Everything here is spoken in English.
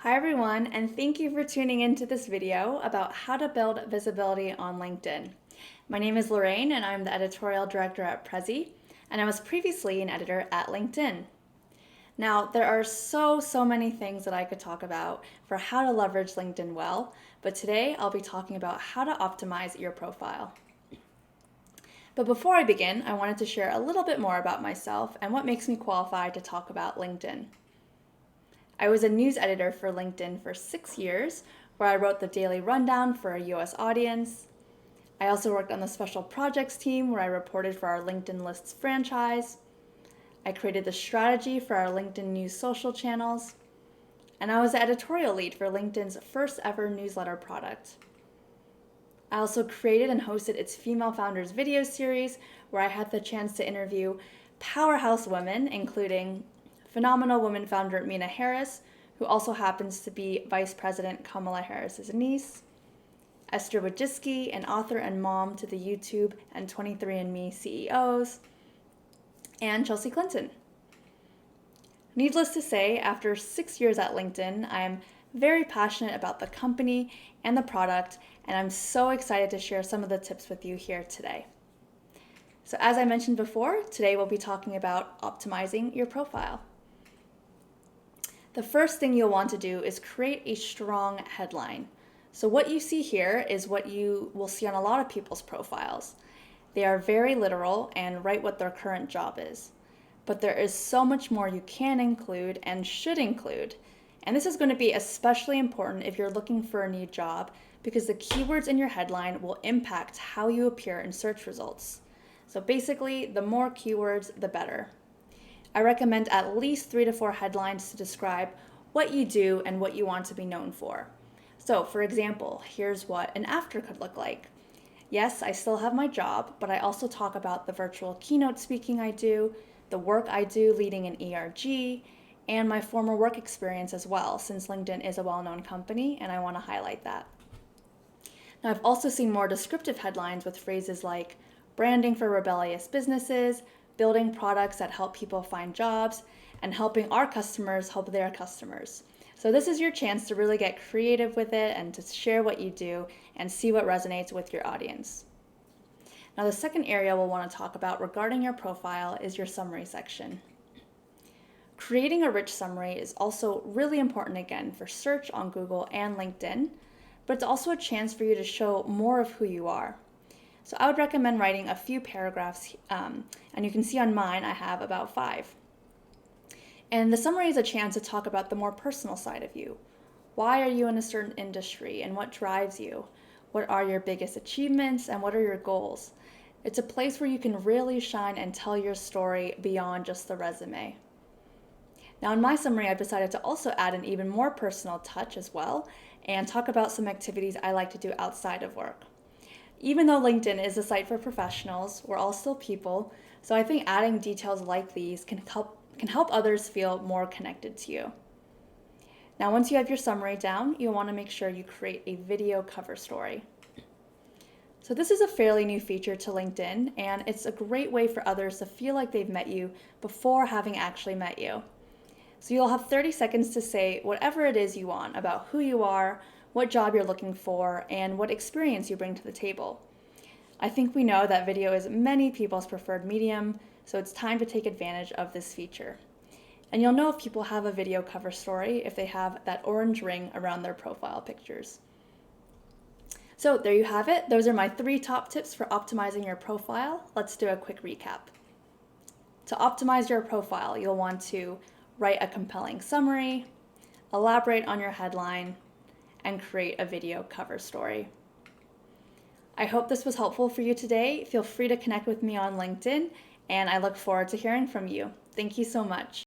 Hi everyone, and thank you for tuning into this video about how to build visibility on LinkedIn. My name is Lorraine and I'm the editorial director at Prezi, and I was previously an editor at LinkedIn. Now, there are so many things that I could talk about for how to leverage LinkedIn well, but today I'll be talking about how to optimize your profile. But before I begin, I wanted to share a little bit more about myself and what makes me qualified to talk about LinkedIn. I was a news editor for LinkedIn for 6 years, where I wrote the daily rundown for a US audience. I also worked on the special projects team where I reported for our LinkedIn Lists franchise. I created the strategy for our LinkedIn News social channels. And I was the editorial lead for LinkedIn's first ever newsletter product. I also created and hosted its Female Founders video series, where I had the chance to interview powerhouse women, including phenomenal woman founder Mina Harris, who also happens to be Vice President Kamala Harris's niece, Esther Wojcicki, an author and mom to the YouTube and 23andMe CEOs, and Chelsea Clinton. Needless to say, after 6 years at LinkedIn, I am very passionate about the company and the product, and I'm so excited to share some of the tips with you here today. So as I mentioned before, today we'll be talking about optimizing your profile. The first thing you'll want to do is create a strong headline. So what you see here is what you will see on a lot of people's profiles. They are very literal and write what their current job is. But there is so much more you can include and should include. And this is going to be especially important if you're looking for a new job, because the keywords in your headline will impact how you appear in search results. So basically, the more keywords, the better. I recommend at least 3 to 4 headlines to describe what you do and what you want to be known for. So for example, here's what an after could look like. Yes, I still have my job, but I also talk about the virtual keynote speaking I do, the work I do leading an ERG, and my former work experience as well, since LinkedIn is a well-known company and I want to highlight that. Now, I've also seen more descriptive headlines with phrases like branding for rebellious businesses, building products that help people find jobs, and helping our customers help their customers. So this is your chance to really get creative with it and to share what you do and see what resonates with your audience. Now, the second area we'll want to talk about regarding your profile is your summary section. Creating a rich summary is also really important again for search on Google and LinkedIn, but it's also a chance for you to show more of who you are. So I would recommend writing a few paragraphs, and you can see on mine I have about 5. And the summary is a chance to talk about the more personal side of you. Why are you in a certain industry and what drives you? What are your biggest achievements and what are your goals? It's a place where you can really shine and tell your story beyond just the resume. Now in my summary, I've decided to also add an even more personal touch as well and talk about some activities I like to do outside of work. Even though LinkedIn is a site for professionals, we're all still people, so I think adding details like these can help others feel more connected to you. Now, once you have your summary down, you'll want to make sure you create a video cover story. So this is a fairly new feature to LinkedIn, and it's a great way for others to feel like they've met you before having actually met you. So you'll have 30 seconds to say whatever it is you want about who you are, what job you're looking for, and what experience you bring to the table. I think we know that video is many people's preferred medium, so it's time to take advantage of this feature. And you'll know if people have a video cover story if they have that orange ring around their profile pictures. So there you have it. Those are my 3 top tips for optimizing your profile. Let's do a quick recap. To optimize your profile, you'll want to write a compelling summary, elaborate on your headline, and create a video cover story. I hope this was helpful for you today. Feel free to connect with me on LinkedIn, and I look forward to hearing from you. Thank you so much.